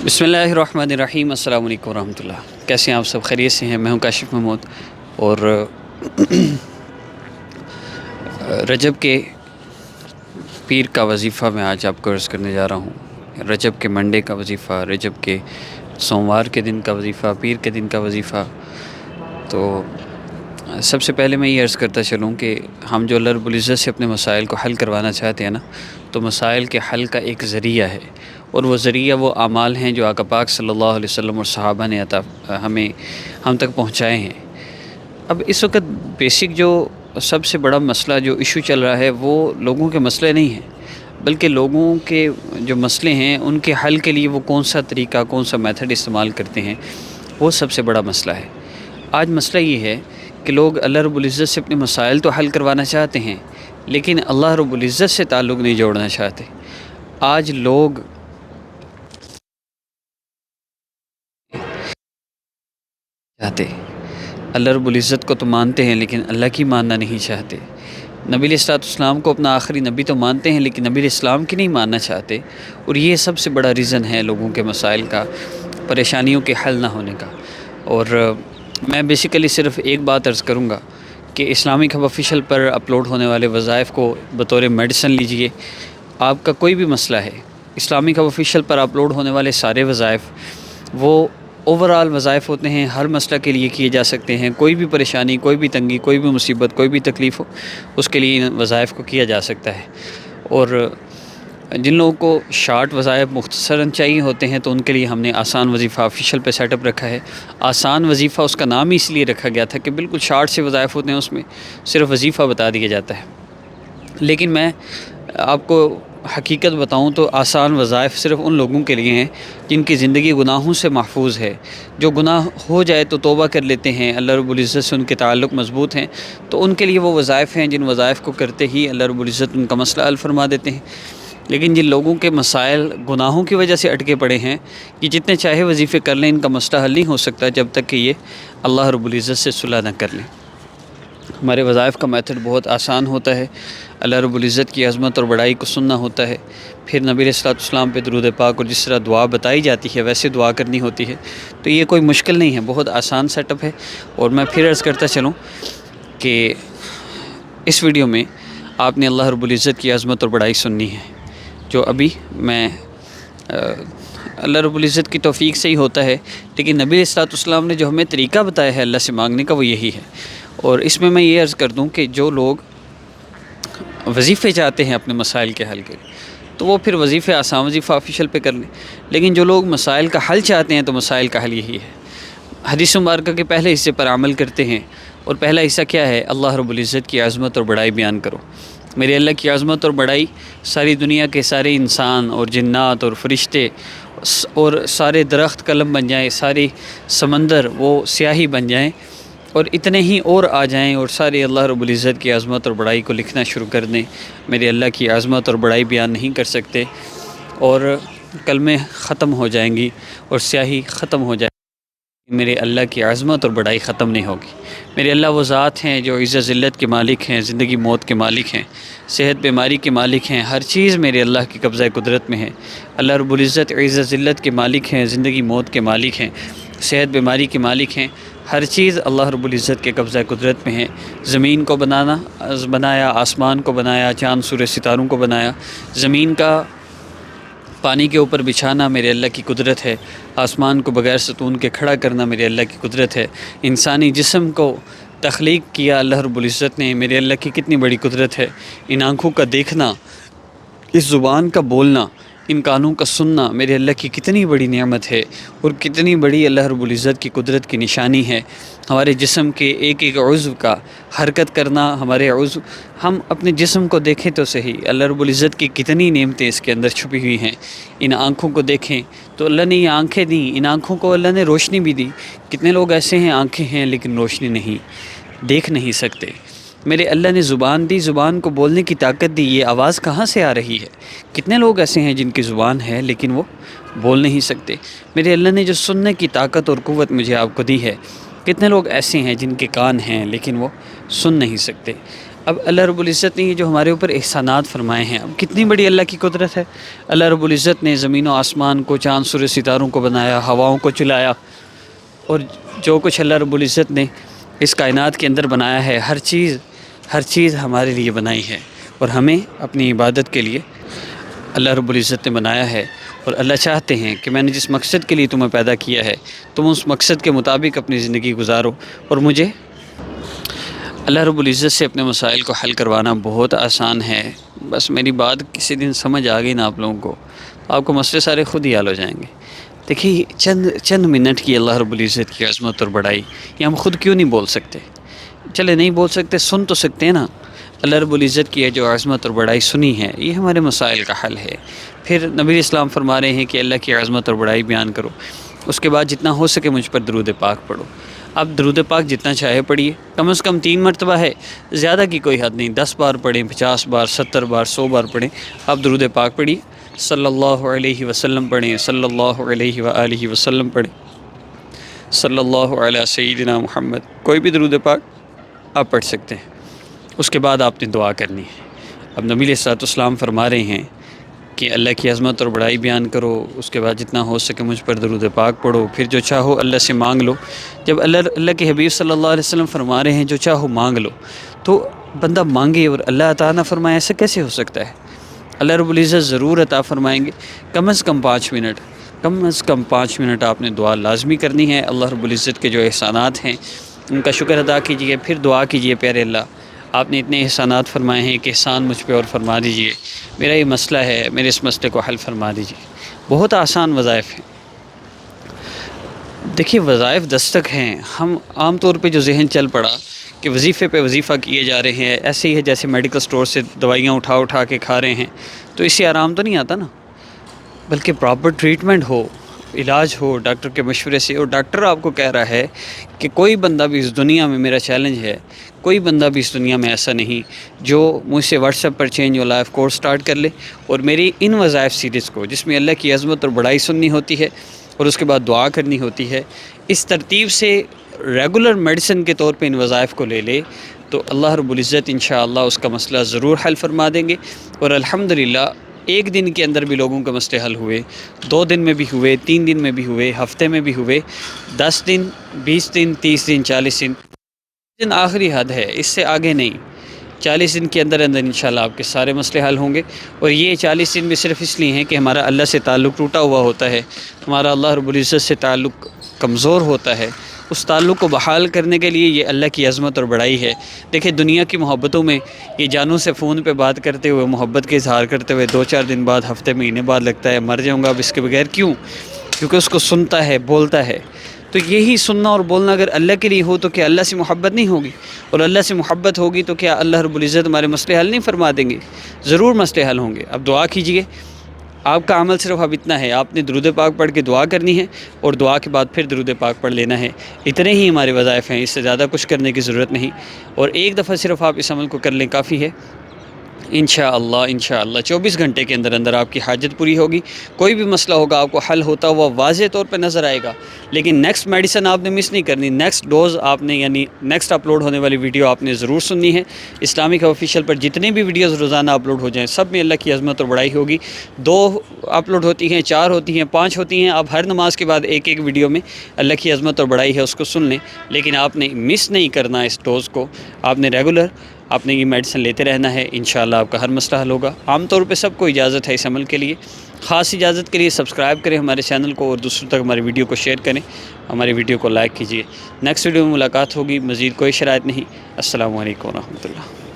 बिस्मिल्लाहिर्रहमानिर्रहीम। अस्सलाम वालेकुम रहमतुल्लाह। कैसे हैं आप सब? खैरियत से हैं? मैं हूं काशिफ महमूद और रजब के पीर का वजीफ़ा मैं आज आपको अर्ज़ करने जा रहा हूं। रजब के मंडे का वजीफ़ा, रजब के सोमवार के दिन का वजीफ़ा, पीर के दिन का वजीफ़ा। तो सबसे पहले मैं ये अर्ज़ करता चलूँ कि हम जो अल्लाह रब्बुल इज़्ज़त से अपने मसाइल को हल करवाना चाहते हैं ना, तो मसाइल के हल का एक ज़रिया है, और वो ज़रिया वो आमाल हैं जो आका पाक सल्लल्लाहु अलैहि वसल्लम और सहाबा ने हम तक पहुँचाए हैं। अब इस वक्त बेसिक जो सबसे बड़ा मसला जो इशू चल रहा है वो लोगों के मसले नहीं हैं, बल्कि लोगों के जो मसले हैं उनके हल के लिए वो कौन सा तरीका, कौन सा मेथड इस्तेमाल करते हैं, वो सबसे बड़ा मसला है। आज मसला ये है कि लोग अल्लाह रब्बुल इज़्ज़त से अपने मसाइल तो हल करवाना चाहते हैं, लेकिन अल्लाह रब्बुल इज़्ज़त से ताल्लुक़ नहीं जोड़ना चाहते। आज लोग चाहते अल्लाह रब्बुल इज़्ज़त को तो मानते हैं, लेकिन अल्लाह की मानना नहीं चाहते। नबी अलैहिस्सलाम को अपना आखिरी नबी तो मानते हैं, लेकिन नबी अलैहिस्सलाम की नहीं मानना चाहते। और ये सबसे बड़ा रीज़न है लोगों के मसाइल का, परेशानियों के हल ना होने का। और मैं बेसिकली सिर्फ़ एक बात अर्ज़ करूँगा कि इस्लामिक हब ऑफिशियल पर अपलोड होने वाले वज़ाइफ को बतौर मेडिसिन लीजिए। आपका कोई भी मसला है, इस्लामिक हब ऑफिशियल पर अपलोड होने वाले सारे वज़ाइफ वो ओवरऑल वज़ाइफ होते हैं, हर मसला के लिए किए जा सकते हैं। कोई भी परेशानी, कोई भी तंगी, कोई भी मुसीबत, कोई भी तकलीफ़ हो, उसके लिए इन वज़ाइफ को किया जा सकता है। और जिन लोगों को शार्ट वज़ाइफ मुख्तसरन चाहिए होते हैं, तो उनके लिए हमने आसान वजीफ़ा ऑफिशियल पे सेटअप रखा है। आसान वजीफ़ा उसका नाम ही इसलिए रखा गया था कि बिल्कुल शार्ट से वज़ाइफ होते हैं, उसमें सिर्फ़ वजीफ़ा बता दिया जाता है। लेकिन मैं आपको हकीकत बताऊं तो आसान वज़ाइफ सिर्फ़ उन लोगों के लिए हैं जिनकी ज़िंदगी गुनाहों से महफूज है। जो गुनाह हो जाए तो तौबा कर लेते हैं, अल्लाह रब्बुल इज़्ज़त से उनके ताल्लुक़ मज़बूत हैं, तो उनके लिए वो वज़ाइफ हैं जिन वज़ाइफ को करते ही अल्लाह रब्बुल इज़्ज़त उनका मसला हल फरमा देते हैं। लेकिन जिन लोगों के मसाइल गुनाहों की वजह से अटके पड़े हैं कि जितने चाहे वजीफ़े कर लें, इनका मसला हल नहीं हो सकता जब तक कि ये अल्लाह रब्बुल इज़्ज़त से सुलह न कर लें। हमारे वज़ाइफ का मेथड बहुत आसान होता है। अल्लाह रब्बुल इज़्ज़त की अज़मत और बड़ाई को सुनना होता है, फिर नबी अलैहिस्सलाम पे दुरूद पाक और जिस तरह दुआ बताई जाती है वैसे दुआ करनी होती है। तो ये कोई मुश्किल नहीं है, बहुत आसान सेटअप है। और मैं फिर अर्ज़ करता चलूँ कि इस वीडियो में आपने अल्लाह रब्बुल इज़्ज़त की अज़मत और बड़ाई सुननी है, जो अभी मैं अल्लाह रब्बुल इज़्ज़त की तौफ़ीक से ही होता है। लेकिन नबी अलैहिस्सलाम ने जो हमें तरीका बताया है अल्लाह से मांगने का, वो यही है। और इसमें मैं ये अर्ज़ कर दूं कि जो लोग वजीफ़े चाहते हैं अपने मसाइल के हल के, तो वो फिर वजीफ़े आसान वजीफ़ा ऑफिशियल पे कर लें। लेकिन जो लोग मसाइल का हल चाहते हैं, तो मसाइल का हल यही है। हदीस मुबारका के पहले हिस्से पर अमल करते हैं, और पहला हिस्सा क्या है? अल्लाह रब्बुल इज़्ज़त की अज़मत और बड़ाई बयान करो। मेरे अल्लाह की अज़मत और बड़ाई सारी दुनिया के सारे इंसान और जिन्नात और फरिश्ते और सारे दरख्त कलम बन जाएँ, सारे समंदर वो स्याही बन जाएँ, और इतने ही और आ जाएं और सारे अल्लाह रब्बुल इज़्ज़त की अज़मत और बड़ाई को लिखना शुरू कर दें। मेरे अल्लाह की अज़मत और बड़ाई बयान नहीं कर सकते, और कलमें ख़त्म हो जाएंगी और स्याही ख़त्म हो जाएगी, मेरे अल्लाह की अज़मत और बड़ाई ख़त्म नहीं होगी। मेरे अल्लाह वो ज़ात हैं जो इज़्ज़त ज़िल्लत के मालिक हैं, ज़िंदगी मौत के मालिक हैं, सेहत बीमारी के मालिक हैं। हर चीज़ मेरे अल्लाह की कब्ज़ा कुदरत में है। अल्लाह रब्बुल इज़्ज़त इज़्ज़त ज़िल्लत के मालिक हैं, ज़िंदगी मौत के मालिक हैं, सेहत बीमारी के मालिक हैं। हर चीज़ अल्लाह रब्बुल इज़्ज़त के कब्ज़ा कुदरत में है। ज़मीन को बनाया, आसमान को बनाया, चाँद सूरज सितारों को बनाया। ज़मीन का पानी के ऊपर बिछाना मेरे अल्लाह की कुदरत है। आसमान को बग़ैर सतून के खड़ा करना मेरे अल्लाह की कुदरत है। इंसानी जिस्म को तख्लीक किया अल्लाह रब्बुल इज़्ज़त ने, मेरे अल्लाह की कितनी बड़ी कुदरत है। इन आँखों का देखना, इस ज़ुबान का बोलना, इन कानों का सुनना मेरे अल्लाह की कितनी बड़ी नेमत है, और कितनी बड़ी अल्लाह रब्बुल इज़्ज़त की कुदरत की निशानी है। हमारे जिस्म के एक एक उज़्व का हरकत करना, हमारे उज़्व, हम अपने जिस्म को देखें तो सही, अल्लाह रब्बुल इज़्ज़त की कितनी नेमतें इसके अंदर छुपी हुई हैं। इन आँखों को देखें तो अल्लाह ने ये आँखें दी, इन आँखों को अल्लाह ने रोशनी भी दी। कितने लोग ऐसे हैं आँखें हैं लेकिन रोशनी नहीं, देख नहीं सकते। मेरे अल्लाह ने ज़ुबान दी, ज़ुबान को बोलने की ताकत दी, ये आवाज़ कहाँ से आ रही है? कितने लोग ऐसे हैं जिनकी ज़ुबान है लेकिन वो बोल नहीं सकते। मेरे अल्लाह ने जो सुनने की ताकत और क़ुव्वत मुझे आपको दी है, कितने लोग ऐसे हैं जिनके कान हैं लेकिन वो सुन नहीं सकते। اب اللہ رب العزت نے یہ جو ہمارے اوپر احسانات فرمائے ہیں، اب کتنی بڑی اللہ کی قدرت ہے۔ اللہ رب العزت نے زمین و آسمان کو، چاند سورج ستاروں کو بنایا، ہواؤں کو چلایا، اور جو کچھ اللہ رب العزت نے اس کائنات کے اندر بنایا ہے، ہر چیز ہمارے لیے بنائی ہے، اور ہمیں اپنی عبادت کے لیے اللہ رب العزت نے بنایا ہے۔ اور اللہ چاہتے ہیں کہ میں نے جس مقصد کے لیے تمہیں پیدا کیا ہے، تم اس مقصد کے مطابق اپنی زندگی گزارو، اور مجھے اللہ رب العزت سے اپنے مسائل کو حل کروانا بہت آسان ہے۔ بس میری بات کسی دن سمجھ آ گئی نا آپ لوگوں کو، تو آپ کو مسئلے سارے خود ہی حل ہو جائیں گے۔ دیکھیے چند منٹ کی اللہ رب العزت کی عظمت اور بڑائی، یہ ہم خود کیوں نہیں بول سکتے؟ چلے نہیں بول سکتے، سن تو سکتے ہیں نا۔ اللہ رب العزت کی جو عظمت اور بڑائی سنی ہے، یہ ہمارے مسائل کا حل ہے۔ پھر نبی اسلام فرما رہے ہیں کہ اللہ کی عظمت اور بڑائی بیان کرو، اس کے بعد جتنا ہو سکے مجھ پر درود پاک پڑھو۔ اب درود پاک جتنا چاہے پڑھیے، کم از کم 3 مرتبہ ہے، زیادہ کی کوئی حد نہیں، 10 بار پڑھیں، 50 بار، 70 بار، 100 بار پڑھیں، آپ درود پاک پڑھیے، صلی اللہ علیہ وسلم پڑھیں، صلی اللہ علیہ وآلہ وسلم پڑھیں، صلی اللہ علیہ سیدنا محمد، کوئی بھی درود پاک آپ پڑھ سکتے ہیں۔ اس کے بعد آپ نے دعا کرنی ہے۔ اب نبی علیہ الصلوۃ والسلام فرما رہے ہیں کہ اللہ کی عظمت اور بڑائی بیان کرو، اس کے بعد جتنا ہو سکے مجھ پر درود پاک پڑھو، پھر جو چاہو اللہ سے مانگ لو۔ جب اللہ کے حبیب صلی اللہ علیہ وسلم فرما رہے ہیں جو چاہو مانگ لو، تو بندہ مانگے اور اللہ عطا نہ فرمائے، ایسا کیسے ہو سکتا ہے؟ اللہ رب العزت ضرور عطا فرمائیں گے۔ کم از کم 5 منٹ آپ نے دعا لازمی کرنی ہے۔ اللہ رب العزت کے جو احسانات ہیں ان کا شکر ادا کیجیے، پھر دعا کیجیے، پیارے اللہ آپ نے اتنے احسانات فرمائے ہیں کہ احسان مجھ پہ اور فرما دیجیے، میرا یہ مسئلہ ہے، میرے اس مسئلے کو حل فرما دیجیے۔ بہت آسان وظائف ہیں۔ دیکھیے وظائف دستک ہیں، ہم عام طور پہ جو ذہن چل پڑا کہ وظیفے پہ وظیفہ کیے جا رہے ہیں، ایسے ہی ہے جیسے میڈیکل سٹور سے دوائیاں اٹھا کے کھا رہے ہیں، تو اس سے آرام تو نہیں آتا نا، بلکہ پراپر ٹریٹمنٹ ہو، علاج ہو ڈاکٹر کے مشورے سے۔ اور ڈاکٹر آپ کو کہہ رہا ہے کہ کوئی بندہ بھی اس دنیا میں، میرا چیلنج ہے، کوئی بندہ بھی اس دنیا میں ایسا نہیں جو مجھ سے what's app per change your life course start کر لے اور میری ان وظائف سیریز کو، جس میں اللہ کی عظمت اور بڑائی سننی ہوتی ہے اور اس کے بعد دعا کرنی ہوتی ہے، اس ترتیب سے ریگولر میڈیسن کے طور پہ ان وظائف کو لے لے، تو اللہ رب العزت انشاءاللہ اس کا مسئلہ ضرور حل فرما دیں گے۔ اور الحمدللہ ایک دن کے اندر بھی لوگوں کے مسئلے حل ہوئے، 2 دن میں بھی ہوئے، 3 دن میں بھی ہوئے، ہفتے میں بھی ہوئے، 10 دن، 20 دن، 30 دن، 40 دن آخری حد ہے، اس سے آگے نہیں۔ 40 دن کے اندر انشاءاللہ آپ کے سارے مسئلے حل ہوں گے۔ اور یہ 40 دن بھی صرف اس لیے ہیں کہ ہمارا اللہ سے تعلق ٹوٹا ہوا ہوتا ہے، ہمارا اللہ رب العزت سے تعلق کمزور ہوتا ہے، اس تعلق کو بحال کرنے کے لیے یہ اللہ کی عظمت اور بڑائی ہے۔ دیکھیں دنیا کی محبتوں میں یہ جانوں سے فون پہ بات کرتے ہوئے، محبت کے اظہار کرتے ہوئے 2-4 دن بعد، ہفتے مہینے بعد لگتا ہے مر جاؤں گا اب اس کے بغیر، کیوں؟ کیونکہ اس کو سنتا ہے، بولتا ہے۔ تو یہی سننا اور بولنا اگر اللہ کے لیے ہو تو کیا اللہ سے محبت نہیں ہوگی؟ اور اللہ سے محبت ہوگی تو کیا اللہ رب العزت ہمارے مسئلے حل نہیں فرما دیں گے؟ ضرور مسئلے حل ہوں گے۔ اب دعا کیجئے، آپ کا عمل صرف اب اتنا ہے، آپ نے درود پاک پڑھ کے دعا کرنی ہے اور دعا کے بعد پھر درود پاک پڑھ لینا ہے۔ اتنے ہی ہمارے وظائف ہیں، اس سے زیادہ کچھ کرنے کی ضرورت نہیں، اور ایک دفعہ صرف آپ اس عمل کو کر لیں کافی ہے۔ انشاءاللہ 24 گھنٹے کے اندر آپ کی حاجت پوری ہوگی۔ کوئی بھی مسئلہ ہوگا آپ کو حل ہوتا ہوا واضح طور پہ نظر آئے گا، لیکن نیکسٹ میڈیسن آپ نے مس نہیں کرنی، نیکسٹ ڈوز آپ نے، یعنی نیکسٹ اپلوڈ ہونے والی ویڈیو آپ نے ضرور سننی ہے۔ اسلامک آفیشیل پر جتنے بھی ویڈیوز روزانہ اپلوڈ ہو جائیں، سب میں اللہ کی عظمت اور بڑائی ہوگی۔ 2 اپلوڈ ہوتی ہیں، 4 ہوتی ہیں، 5 ہوتی ہیں، آپ ہر نماز کے بعد ایک ویڈیو میں اللہ کی عظمت اور بڑائی ہے اس کو سن لیں، لیکن آپ نے مس نہیں کرنا اس ڈوز کو، آپ نے ریگولر آپ نے یہ میڈیسن لیتے رہنا ہے۔ انشاءاللہ آپ کا ہر مسئلہ حل ہوگا۔ عام طور پہ سب کو اجازت ہے اس عمل کے لیے، خاص اجازت کے لیے سبسکرائب کریں ہمارے چینل کو اور دوسروں تک ہماری ویڈیو کو شیئر کریں، ہماری ویڈیو کو لائک کیجیے۔ نیکسٹ ویڈیو میں ملاقات ہوگی، مزید کوئی شرائط نہیں۔ السلام علیکم ورحمۃ اللہ۔